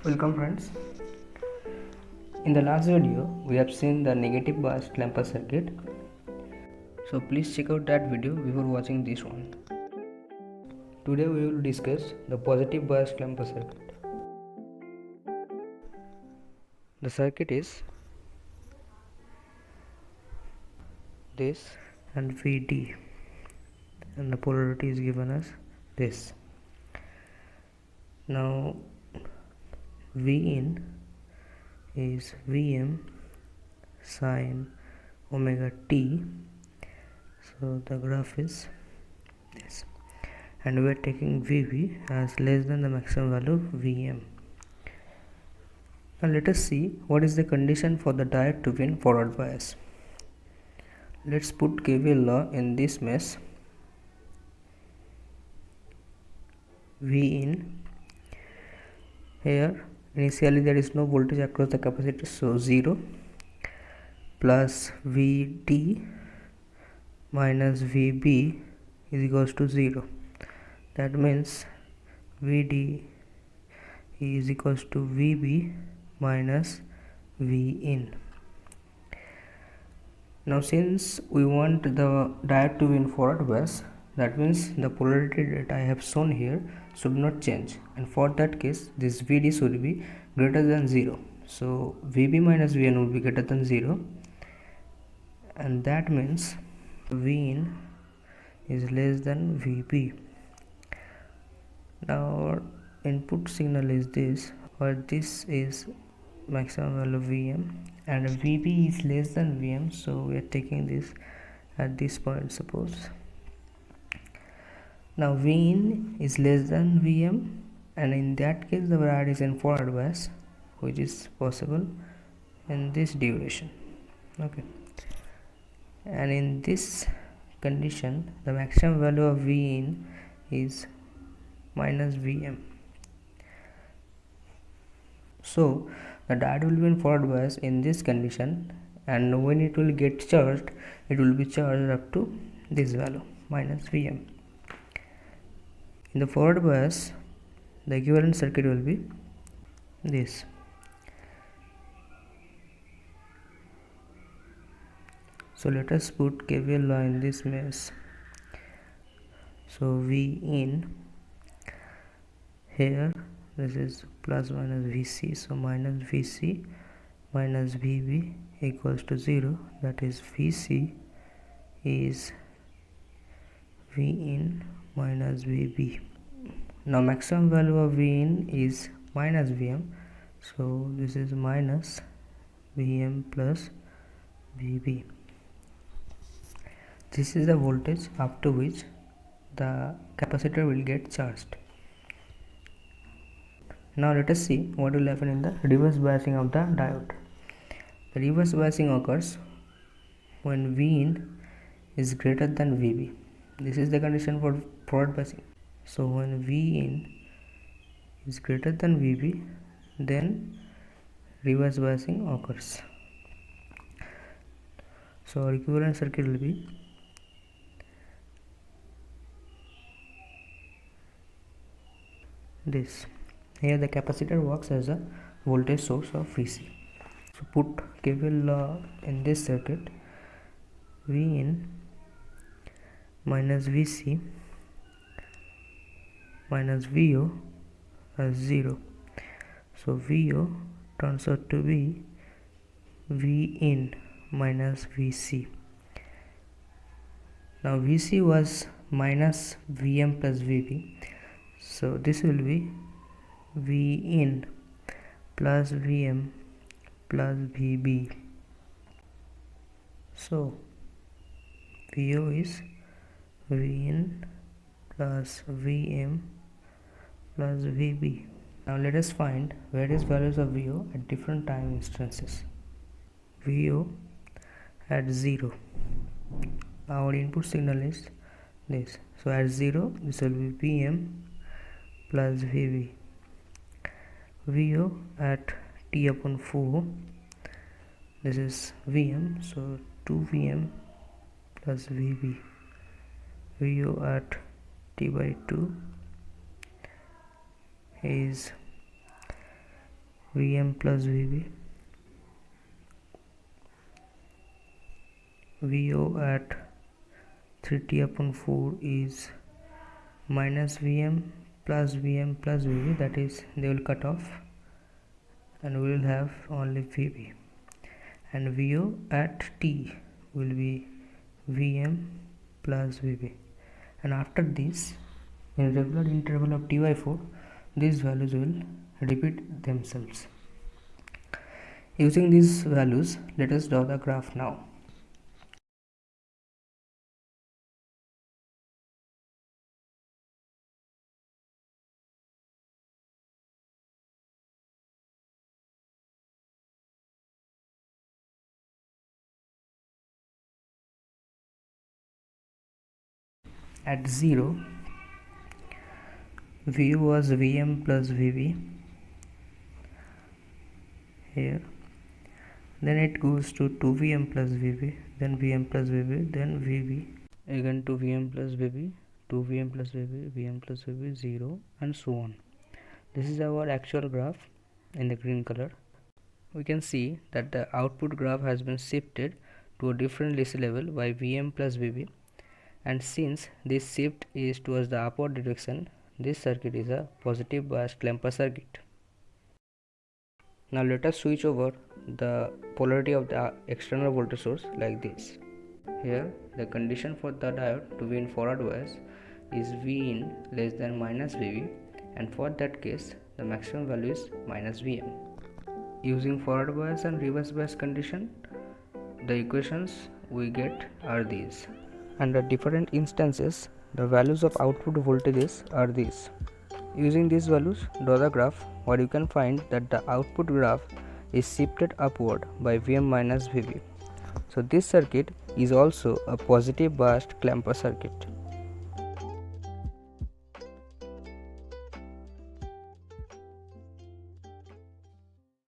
Welcome friends. In the last video we have seen the negative biased clamper circuit. So please check out that video before watching this one. Today we will discuss the positive biased clamper circuit. The circuit is this and VD, and the polarity is given as this. Now V in is Vm sine omega t. So the graph is this, and we are taking Vb as less than the maximum value of Vm. Now let us see what is the condition for the diode to be in forward bias. Let's put KVL law in this mesh. V in, here initially there is no voltage across the capacitor, so 0, plus Vd minus Vb is equals to 0. That means Vd is equals to Vb minus V in. Now since we want the diode to be in forward bias, that means the polarity that I have shown here should not change, and for that case this Vd should be greater than 0. So Vb minus Vn will be greater than 0, and that means Vin is less than Vb. Now our input signal is this, or this is maximum value of Vm, and Vb is less than Vm, so we are taking this at this point, suppose. Now Vin is less than Vm, and in that case the diode is in forward bias, which is possible in this duration. Okay, and in this condition the maximum value of Vin is minus Vm. So the diode will be in forward bias in this condition, and when it will get charged, it will be charged up to this value minus Vm. In the forward bias, the equivalent circuit will be this. So let us put KVL law in this mesh. So V in, here this is plus minus Vc, so minus Vc minus Vb equals to 0. That is Vc is V in minus Vb. Now maximum value of V in is minus Vm, so this is minus Vm plus Vb. This is the voltage up to which the capacitor will get charged. Now let us see what will happen in the reverse biasing of the diode. The reverse biasing occurs when V in is greater than Vb. This is the condition for forward biasing. So when V in is greater than Vb, then reverse biasing occurs. So our equivalent circuit will be this. Here the capacitor works as a voltage source of Vc. So put KVL law in this circuit. V in minus Vc minus Vo as 0. So Vo turns out to be V in minus Vc. Now Vc was minus Vm plus Vb, so this will be V in plus Vm plus Vb. So Vo is V in plus Vm plus Vb. Now let us find various values of Vo at different time instances. Vo at 0, our input signal is this, so at 0 this will be Vm plus Vb. Vo at t upon 4, this is Vm, so 2 Vm plus Vb. Vo at t by 2 is Vm plus Vb, Vo at 3t upon 4 is minus Vm plus Vb, that is they will cut off and we will have only Vb, and Vo at t will be Vm plus Vb, and after this in regular interval of t by 4 these values will repeat themselves. Using these values, let us draw the graph now. At 0, V was Vm plus Vb here, then it goes to 2Vm plus Vb, then Vm plus Vb, then Vb, again to Vm plus Vb, 2Vm plus Vb, Vm plus Vb, 0, and so on. This is our actual graph in the green color. We can see that the output graph has been shifted to a different DC level by Vm plus Vb, and since this shift is towards the upward direction, this circuit is a positive biased Klemper circuit. Now let us switch over the polarity of the external voltage source like this. Here the condition for the diode to be in forward bias is Vin less than minus Vb, and for that case the maximum value is minus Vm. Using forward bias and reverse bias condition, the equations we get are these. Under different instances, the values of output voltages are these. Using these values, draw the graph where you can find that the output graph is shifted upward by Vm minus Vb. So this circuit is also a positive biased Klemper circuit.